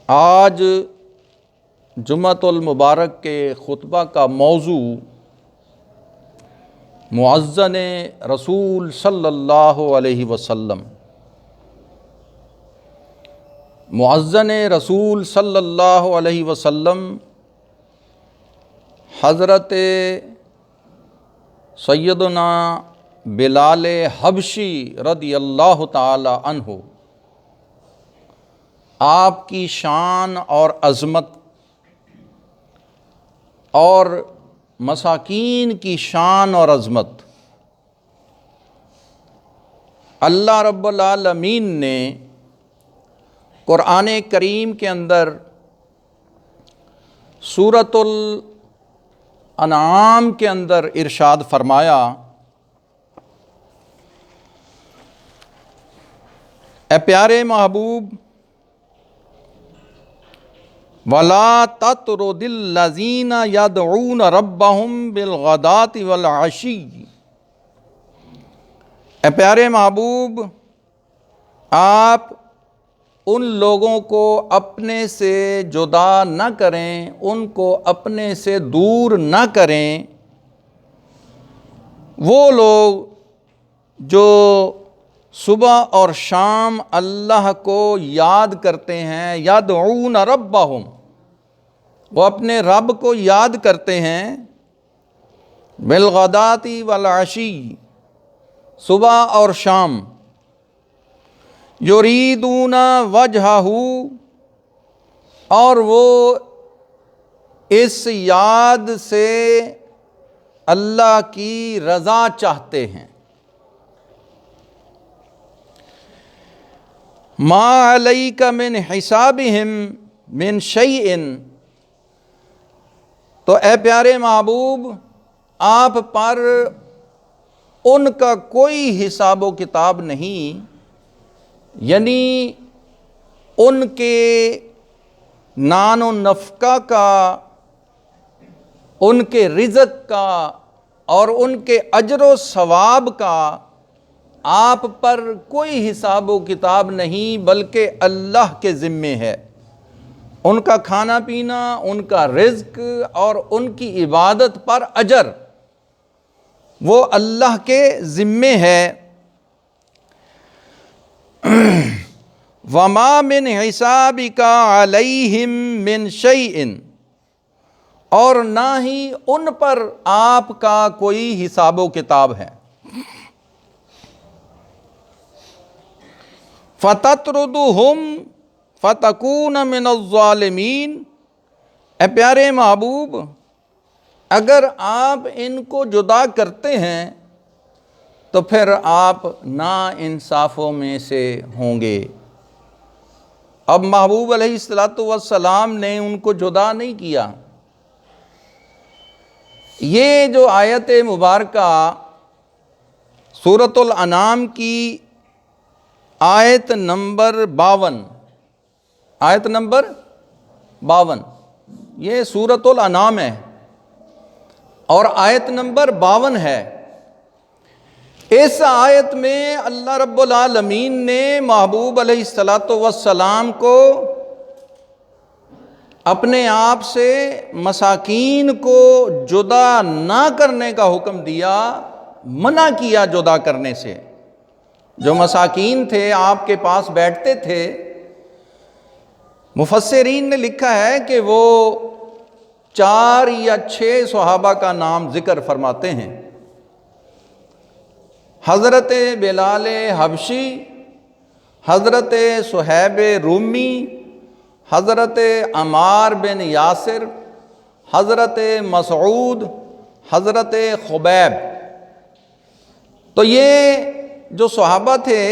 آج جمعۃ المبارک کے خطبہ کا موضوع مؤذن رسول صلی اللہ علیہ وسلم، مؤذن رسول صلی اللہ علیہ وسلم حضرت سیدنا بلال حبشی رضی اللہ تعالی عنہ، آپ کی شان اور عظمت اور مساکین کی شان اور عظمت اللہ رب العالمین نے قرآن کریم کے اندر سورۃ الانعام کے اندر ارشاد فرمایا، اے پیارے محبوب، وَلَا تَطْرُدِ الَّذِينَ يَدْعُونَ رَبَّهُمْ بِالْغَدَاةِ وَالْعَشِيِّ، اے پیارے محبوب، آپ ان لوگوں کو اپنے سے جدا نہ کریں، ان کو اپنے سے دور نہ کریں، وہ لوگ جو صبح اور شام اللہ کو یاد کرتے ہیں، یدعون ربہم، وہ اپنے رب کو یاد کرتے ہیں، بالغداۃ والعشی، صبح اور شام، یریدون وجہہ، اور وہ اس یاد سے اللہ کی رضا چاہتے ہیں، ما علیک من حسابہم من شیء، تو اے پیارے محبوب، آپ پر ان کا کوئی حساب و کتاب نہیں، یعنی ان کے نان و نفقہ کا، ان کے رزق کا اور ان کے اجر و ثواب کا آپ پر کوئی حساب و کتاب نہیں، بلکہ اللہ کے ذمے ہے۔ ان کا کھانا پینا، ان کا رزق اور ان کی عبادت پر اجر وہ اللہ کے ذمے ہے۔ وَمَا مِنْ حِسَابِكَ عَلَيْهِمْ مِنْ شَيْءٍ، اور نہ ہی ان پر آپ کا کوئی حساب و کتاب ہے۔ فَتَطْرُدُهُمْ فَتَكُونَ مِنَ الظَّالِمِينَ، اے پیارے محبوب، اگر آپ ان کو جدا کرتے ہیں تو پھر آپ نا انصافوں میں سے ہوں گے۔ اب محبوب علیہ السلام نے ان کو جدا نہیں کیا۔ یہ جو آیت مبارکہ سورۃ الانعام کی آیت نمبر 52، یہ سورۃ الانعام ہے اور آیت نمبر 52 ہے۔ اس آیت میں اللہ رب العالمین نے محبوب علیہ السلام کو اپنے آپ سے مساکین کو جدا نہ کرنے کا حکم دیا، منع کیا جدا کرنے سے۔ جو مساکین تھے آپ کے پاس بیٹھتے تھے، مفسرین نے لکھا ہے کہ وہ 4 یا 6 صحابہ کا نام ذکر فرماتے ہیں، حضرت بلال حبشی، حضرت صہیب رومی، حضرت عمار بن یاسر، حضرت مسعود، حضرت خبیب۔ تو یہ جو صحابہ تھے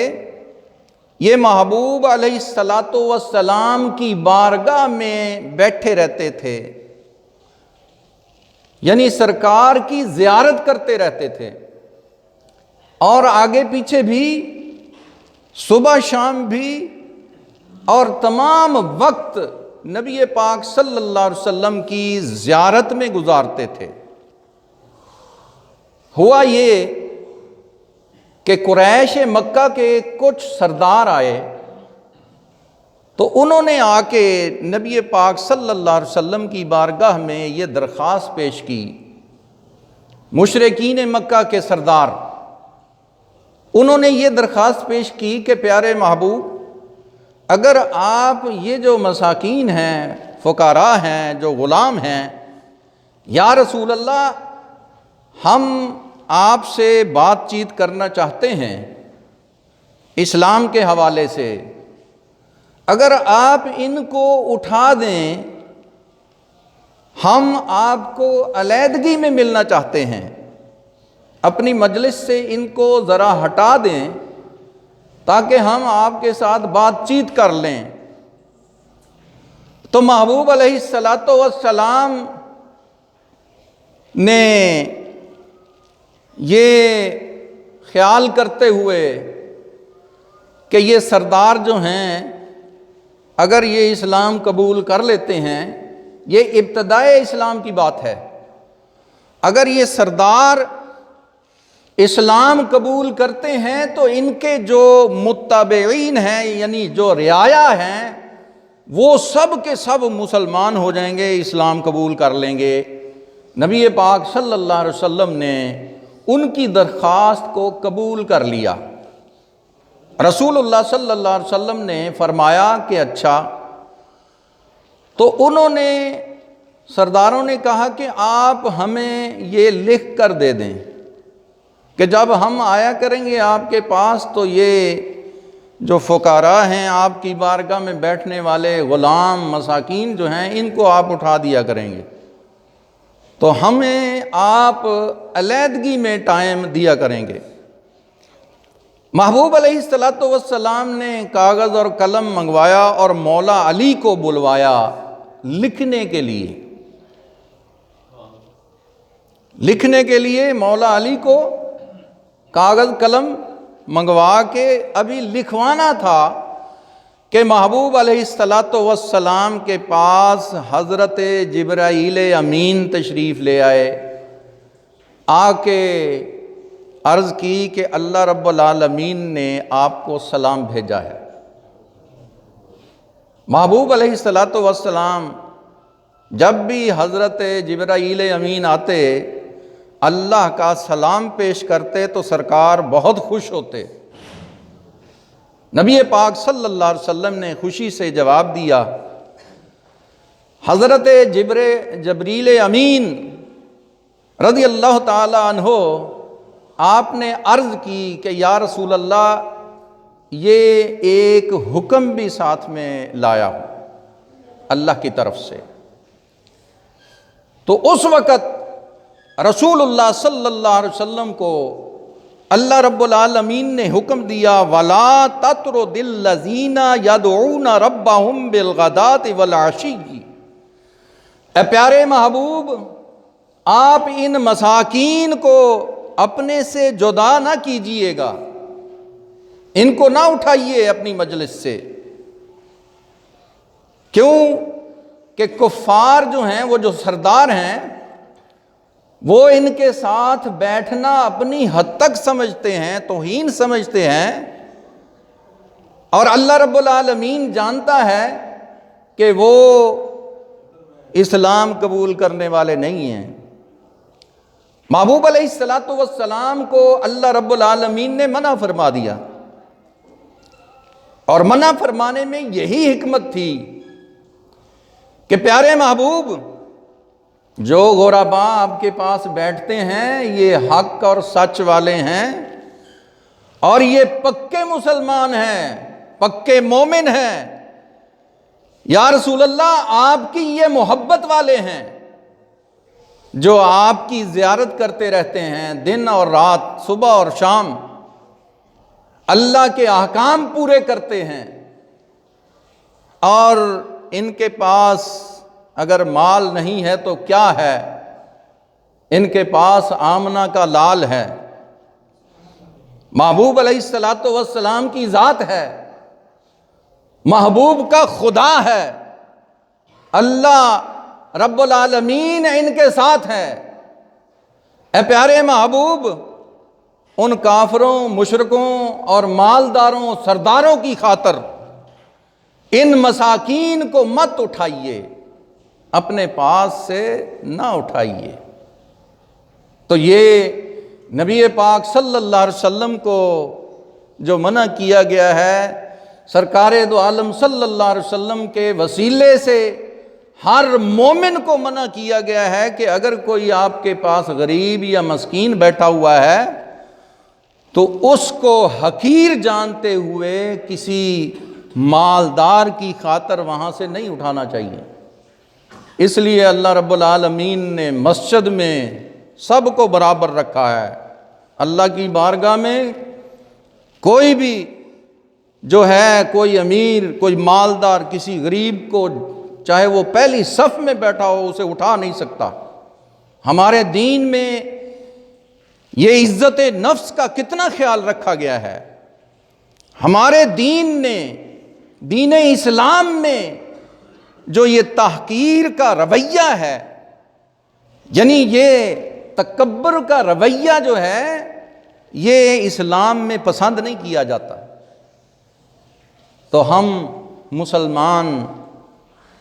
یہ محبوب علیہ السلام کی بارگاہ میں بیٹھے رہتے تھے، یعنی سرکار کی زیارت کرتے رہتے تھے، اور آگے پیچھے بھی، صبح شام بھی، اور تمام وقت نبی پاک صلی اللہ علیہ وسلم کی زیارت میں گزارتے تھے۔ ہوا یہ کہ قریش مکہ کے کچھ سردار آئے، تو انہوں نے آ کے نبی پاک صلی اللہ علیہ وسلم کی بارگاہ میں یہ درخواست پیش کی، مشرکین مکہ کے سردار، انہوں نے یہ درخواست پیش کی کہ پیارے محبوب، اگر آپ یہ جو مساکین ہیں، فقراء ہیں، جو غلام ہیں، یا رسول اللہ ہم آپ سے بات چیت کرنا چاہتے ہیں اسلام کے حوالے سے، اگر آپ ان کو اٹھا دیں، ہم آپ کو علیحدگی میں ملنا چاہتے ہیں، اپنی مجلس سے ان کو ذرا ہٹا دیں تاکہ ہم آپ کے ساتھ بات چیت کر لیں۔ تو محبوب علیہ السلام نے یہ خیال کرتے ہوئے کہ یہ سردار جو ہیں اگر یہ اسلام قبول کر لیتے ہیں، یہ ابتدائے اسلام کی بات ہے، اگر یہ سردار اسلام قبول کرتے ہیں تو ان کے جو متبعین ہیں، یعنی جو رعایا ہیں، وہ سب کے سب مسلمان ہو جائیں گے، اسلام قبول کر لیں گے۔ نبی پاک صلی اللہ علیہ وسلم نے ان کی درخواست کو قبول کر لیا۔ رسول اللہ صلی اللہ علیہ وسلم نے فرمایا کہ اچھا، تو انہوں نے سرداروں نے کہا کہ آپ ہمیں یہ لکھ کر دے دیں کہ جب ہم آیا کریں گے آپ کے پاس تو یہ جو فقراء ہیں، آپ کی بارگاہ میں بیٹھنے والے غلام مساکین جو ہیں، ان کو آپ اٹھا دیا کریں گے، تو ہمیں آپ علیحدگی میں ٹائم دیا کریں گے۔ محبوب علیہ السلام نے کاغذ اور قلم منگوایا اور مولا علی کو بلوایا لکھنے کے لیے مولا علی کو کاغذ قلم منگوا کے ابھی لکھوانا تھا کہ محبوب علیہ السلام کے پاس حضرت جبرائیل امین تشریف لے آئے، آ کے عرض کی کہ اللہ رب العالمین نے آپ کو سلام بھیجا ہے۔ محبوب علیہ السلام جب بھی حضرت جبرائیل امین آتے، اللہ کا سلام پیش کرتے تو سرکار بہت خوش ہوتے۔ نبی پاک صلی اللہ علیہ وسلم نے خوشی سے جواب دیا۔ حضرت جبریل امین رضی اللہ تعالی عنہ آپ نے عرض کی کہ یا رسول اللہ، یہ ایک حکم بھی ساتھ میں لایا ہوں اللہ کی طرف سے۔ تو اس وقت رسول اللہ صلی اللہ علیہ وسلم کو اللہ رب العالمین نے حکم دیا، وَلَا تَطْرُدِ الَّذِينَ يَدْعُونَ رَبَّهُمْ بِالْغَدَاةِ وَالْعَشِيِّ۔ اے پیارے محبوب، آپ ان مساکین کو اپنے سے جدا نہ کیجئے گا، ان کو نہ اٹھائیے اپنی مجلس سے۔ کیوں کہ کفار جو ہیں، وہ جو سردار ہیں، وہ ان کے ساتھ بیٹھنا اپنی حد تک سمجھتے ہیں، توہین سمجھتے ہیں، اور اللہ رب العالمین جانتا ہے کہ وہ اسلام قبول کرنے والے نہیں ہیں۔ محبوب علیہ السلام کو اللہ رب العالمین نے منع فرما دیا، اور منع فرمانے میں یہی حکمت تھی کہ پیارے محبوب، جو غرباء آپ کے پاس بیٹھتے ہیں یہ حق اور سچ والے ہیں، اور یہ پکے مسلمان ہیں، پکے مومن ہیں، یا رسول اللہ آپ کی یہ محبت والے ہیں، جو آپ کی زیارت کرتے رہتے ہیں دن اور رات، صبح اور شام، اللہ کے احکام پورے کرتے ہیں، اور ان کے پاس اگر مال نہیں ہے تو کیا ہے، ان کے پاس آمنہ کا لال ہے، محبوب علیہ السلام کی ذات ہے، محبوب کا خدا ہے، اللہ رب العالمین ان کے ساتھ ہے۔ اے پیارے محبوب، ان کافروں، مشرکوں اور مالداروں، سرداروں کی خاطر ان مساکین کو مت اٹھائیے، اپنے پاس سے نہ اٹھائیے۔ تو یہ نبی پاک صلی اللہ علیہ وسلم کو جو منع کیا گیا ہے، سرکار دو عالم صلی اللہ علیہ وسلم کے وسیلے سے ہر مومن کو منع کیا گیا ہے کہ اگر کوئی آپ کے پاس غریب یا مسکین بیٹھا ہوا ہے تو اس کو حقیر جانتے ہوئے کسی مالدار کی خاطر وہاں سے نہیں اٹھانا چاہیے۔ اس لیے اللہ رب العالمین نے مسجد میں سب کو برابر رکھا ہے۔ اللہ کی بارگاہ میں کوئی بھی جو ہے، کوئی امیر، کوئی مالدار، کسی غریب کو چاہے وہ پہلی صف میں بیٹھا ہو اسے اٹھا نہیں سکتا۔ ہمارے دین میں یہ عزت نفس کا کتنا خیال رکھا گیا ہے۔ ہمارے دین نے، دین اسلام میں جو یہ تحقیر کا رویہ ہے، یعنی یہ تکبر کا رویہ جو ہے، یہ اسلام میں پسند نہیں کیا جاتا۔ تو ہم مسلمان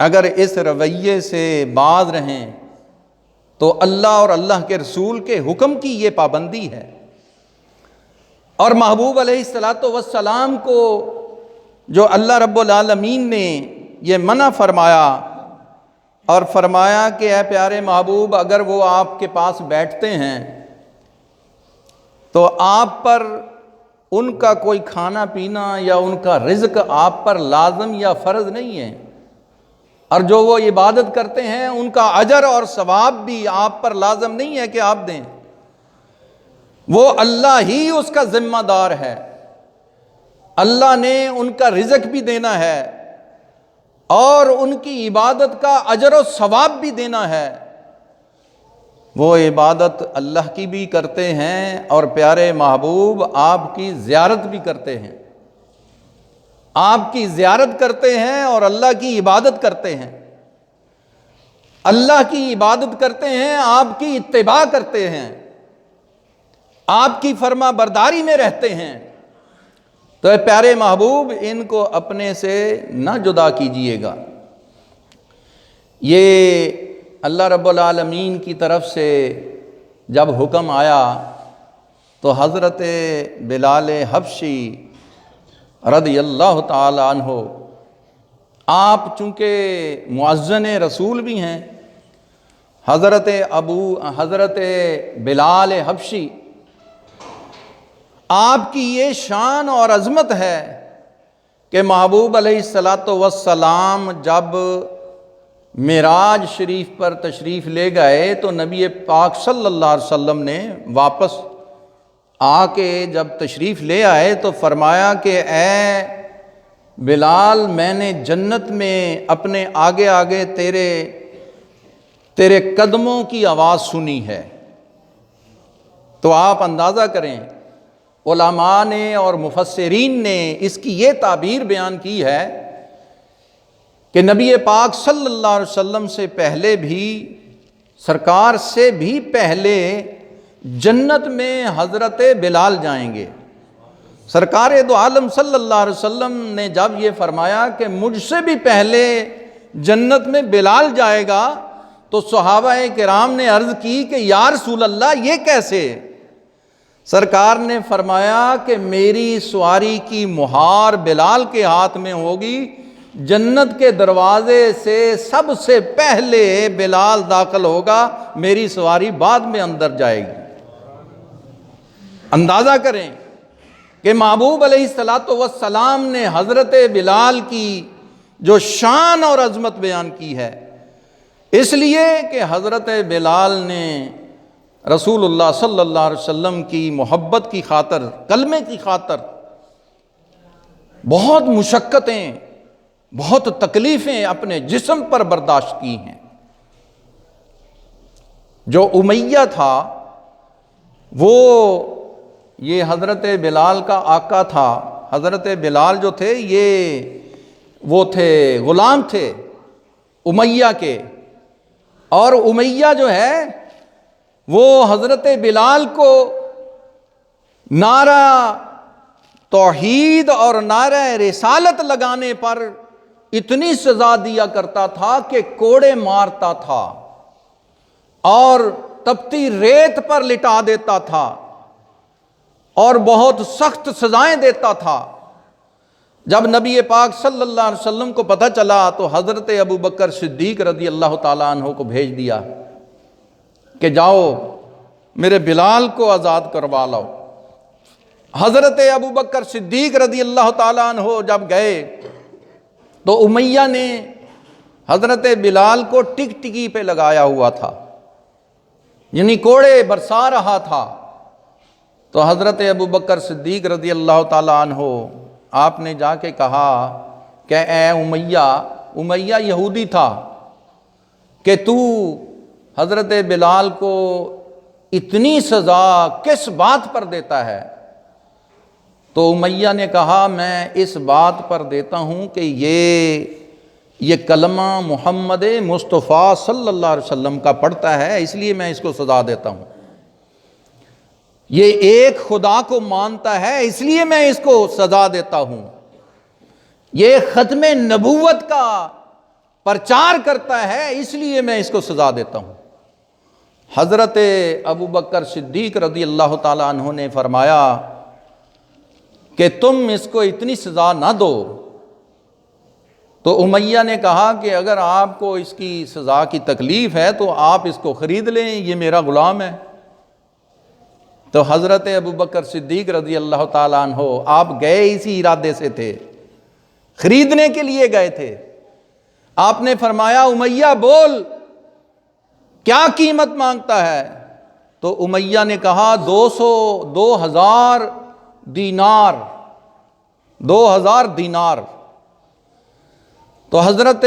اگر اس رویے سے باز رہیں تو اللہ اور اللہ کے رسول کے حکم کی یہ پابندی ہے۔ اور محبوب علیہ السلام کو جو اللہ رب العالمین نے یہ منع فرمایا اور فرمایا کہ اے پیارے محبوب، اگر وہ آپ کے پاس بیٹھتے ہیں تو آپ پر ان کا کوئی کھانا پینا یا ان کا رزق آپ پر لازم یا فرض نہیں ہے، اور جو وہ عبادت کرتے ہیں ان کا اجر اور ثواب بھی آپ پر لازم نہیں ہے کہ آپ دیں، وہ اللہ ہی اس کا ذمہ دار ہے۔ اللہ نے ان کا رزق بھی دینا ہے اور ان کی عبادت کا اجر و ثواب بھی دینا ہے۔ وہ عبادت اللہ کی بھی کرتے ہیں اور پیارے محبوب آپ کی زیارت بھی کرتے ہیں، آپ کی زیارت کرتے ہیں اور اللہ کی عبادت کرتے ہیں، اللہ کی عبادت کرتے ہیں، آپ کی اتباع کرتے ہیں، آپ کی فرما برداری میں رہتے ہیں۔ تو اے پیارے محبوب، ان کو اپنے سے نہ جدا کیجئے گا۔ یہ اللہ رب العالمین کی طرف سے جب حکم آیا تو حضرت بلال حبشی رضی اللہ تعالی عنہ، آپ چونکہ مؤذن رسول بھی ہیں، حضرت بلال حبشی، آپ کی یہ شان اور عظمت ہے کہ محبوب علیہ السلام جب معراج شریف پر تشریف لے گئے تو نبی پاک صلی اللہ علیہ وسلم نے واپس آ کے جب تشریف لے آئے تو فرمایا کہ اے بلال، میں نے جنت میں اپنے آگے آگے تیرے قدموں کی آواز سنی ہے۔ تو آپ اندازہ کریں، علماء نے اور مفسرین نے اس کی یہ تعبیر بیان کی ہے کہ نبی پاک صلی اللہ علیہ وسلم سے پہلے بھی، سرکار سے بھی پہلے جنت میں حضرت بلال جائیں گے۔ سرکار دو عالم صلی اللہ علیہ وسلم نے جب یہ فرمایا کہ مجھ سے بھی پہلے جنت میں بلال جائے گا تو صحابہ کرام نے عرض کی کہ یا رسول اللہ یہ کیسے؟ سرکار نے فرمایا کہ میری سواری کی مہار بلال کے ہاتھ میں ہوگی، جنت کے دروازے سے سب سے پہلے بلال داخل ہوگا، میری سواری بعد میں اندر جائے گی۔ اندازہ کریں کہ محبوب علیہ السلام نے حضرت بلال کی جو شان اور عظمت بیان کی ہے، اس لیے کہ حضرت بلال نے رسول اللہ صلی اللہ علیہ وسلم کی محبت کی خاطر، کلمے کی خاطر بہت مشقتیں، بہت تکلیفیں اپنے جسم پر برداشت کی ہیں۔ جو امیہ تھا وہ یہ حضرت بلال کا آقا تھا۔ حضرت بلال جو تھے وہ تھے غلام تھے امیہ کے، اور امیہ جو ہے وہ حضرت بلال کو نعرہ توحید اور نعرہ رسالت لگانے پر اتنی سزا دیا کرتا تھا کہ کوڑے مارتا تھا اور تپتی ریت پر لٹا دیتا تھا اور بہت سخت سزائیں دیتا تھا۔ جب نبی پاک صلی اللہ علیہ وسلم کو پتہ چلا تو حضرت ابو بکر صدیق رضی اللہ تعالیٰ عنہ کو بھیج دیا کہ جاؤ میرے بلال کو آزاد کروا لاؤ۔ حضرت ابو بکر صدیق رضی اللہ تعالیٰ عنہ جب گئے تو امیہ نے حضرت بلال کو ٹکٹکی پہ لگایا ہوا تھا، یعنی کوڑے برسا رہا تھا۔ تو حضرت ابو بکر صدیق رضی اللہ تعالیٰ عنہ آپ نے جا کے کہا کہ اے امیہ یہودی تھا، کہ تو حضرت بلال کو اتنی سزا کس بات پر دیتا ہے؟ تو امیہ نے کہا میں اس بات پر دیتا ہوں کہ یہ کلمہ محمد مصطفیٰ صلی اللہ علیہ وسلم کا پڑھتا ہے، اس لیے میں اس کو سزا دیتا ہوں۔ یہ ایک خدا کو مانتا ہے، اس لیے میں اس کو سزا دیتا ہوں۔ یہ ختم نبوت کا پرچار کرتا ہے، اس لیے میں اس کو سزا دیتا ہوں۔ حضرت ابو بکر صدیق رضی اللہ تعالیٰ عنہ نے فرمایا کہ تم اس کو اتنی سزا نہ دو۔ تو امیہ نے کہا کہ اگر آپ کو اس کی سزا کی تکلیف ہے تو آپ اس کو خرید لیں، یہ میرا غلام ہے۔ تو حضرت ابو بکر صدیق رضی اللہ تعالیٰ عنہ آپ گئے اسی ارادے سے تھے، خریدنے کے لیے گئے تھے۔ آپ نے فرمایا امیہ بول کیا قیمت مانگتا ہے؟ تو امیہ نے کہا 2000 دینار۔ تو حضرت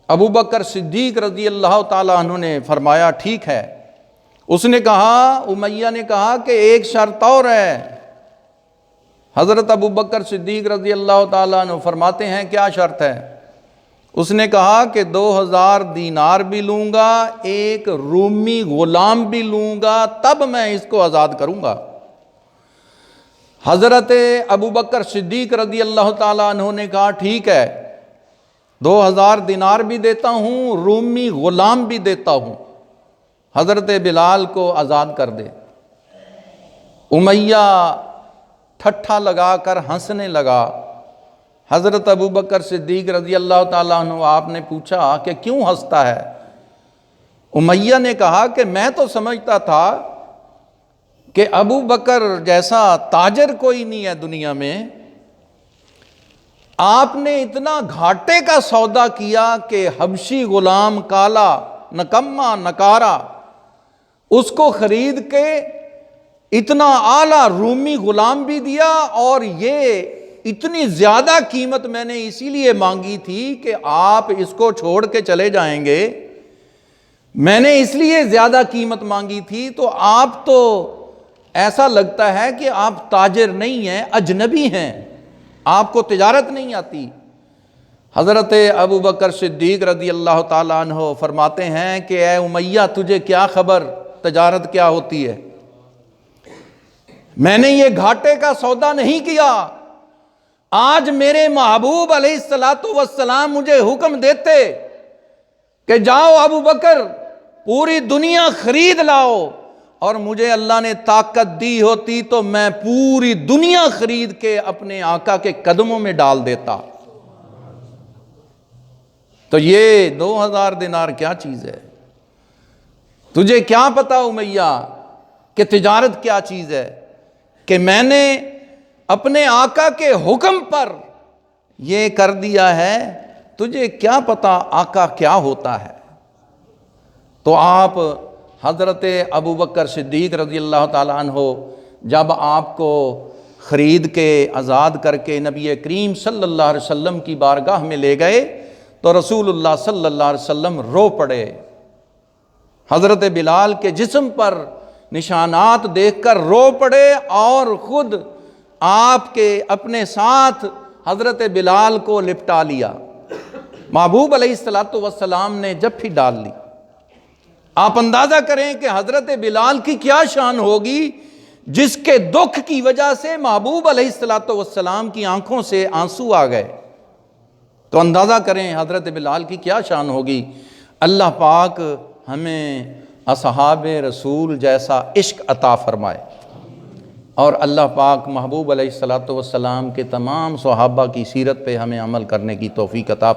ابو بکر صدیق رضی اللہ تعالیٰ عنہ نے فرمایا ٹھیک ہے۔ اس نے کہا، امیہ نے کہا کہ ایک شرط اور ہے۔ حضرت ابو بکر صدیق رضی اللہ تعالیٰ عنہ فرماتے ہیں کیا شرط ہے؟ اس نے کہا کہ 2000 دینار بھی لوں گا، ایک رومی غلام بھی لوں گا، تب میں اس کو آزاد کروں گا۔ حضرت ابو بکر صدیق رضی اللہ تعالیٰ عنہ نے کہا ٹھیک ہے، 2000 دینار بھی دیتا ہوں، رومی غلام بھی دیتا ہوں، حضرت بلال کو آزاد کر دے۔ امیہ ٹھٹھا لگا کر ہنسنے لگا۔ حضرت ابو بکر صدیق رضی اللہ تعالیٰ عنہ آپ نے پوچھا کہ کیوں ہنستا ہے؟ امیہ نے کہا کہ میں تو سمجھتا تھا کہ ابو بکر جیسا تاجر کوئی نہیں ہے دنیا میں، آپ نے اتنا گھاٹے کا سودا کیا کہ حبشی غلام کالا نکما نکارا اس کو خرید کے اتنا اعلیٰ رومی غلام بھی دیا، اور یہ اتنی زیادہ قیمت میں نے اسی لیے مانگی تھی کہ آپ اس کو چھوڑ کے چلے جائیں گے، میں نے اس لیے زیادہ قیمت مانگی تھی۔ تو آپ تو ایسا لگتا ہے کہ آپ تاجر نہیں ہیں، اجنبی ہیں، آپ کو تجارت نہیں آتی۔ حضرت ابو بکر صدیق رضی اللہ تعالیٰ عنہ فرماتے ہیں کہ اے امیہ تجھے کیا خبر تجارت کیا ہوتی ہے؟ میں نے یہ گھاٹے کا سودا نہیں کیا۔ آج میرے محبوب علیہ السلام مجھے حکم دیتے کہ جاؤ ابو بکر پوری دنیا خرید لاؤ، اور مجھے اللہ نے طاقت دی ہوتی تو میں پوری دنیا خرید کے اپنے آقا کے قدموں میں ڈال دیتا۔ تو یہ 2000 دینار کیا چیز ہے؟ تجھے کیا پتا امیہ کہ تجارت کیا چیز ہے، کہ میں نے اپنے آقا کے حکم پر یہ کر دیا ہے، تجھے کیا پتا آقا کیا ہوتا ہے؟ تو آپ حضرت ابو بکر صدیق رضی اللہ تعالیٰ عنہ جب آپ کو خرید کے آزاد کر کے نبی کریم صلی اللہ علیہ وسلم کی بارگاہ میں لے گئے تو رسول اللہ صلی اللہ علیہ وسلم رو پڑے۔ حضرت بلال کے جسم پر نشانات دیکھ کر رو پڑے، اور خود آپ کے اپنے ساتھ حضرت بلال کو لپٹا لیا۔ محبوب علیہ السلام نے جب بھی ڈال لی۔ آپ اندازہ کریں کہ حضرت بلال کی کیا شان ہوگی، جس کے دکھ کی وجہ سے محبوب علیہ السلام کی آنکھوں سے آنسو آ گئے۔ تو اندازہ کریں حضرت بلال کی کیا شان ہوگی۔ اللہ پاک ہمیں اصحاب رسول جیسا عشق عطا فرمائے، اور اللہ پاک محبوب علیہ الصلوۃ والسلام کے تمام صحابہ کی سیرت پہ ہمیں عمل کرنے کی توفیق عطا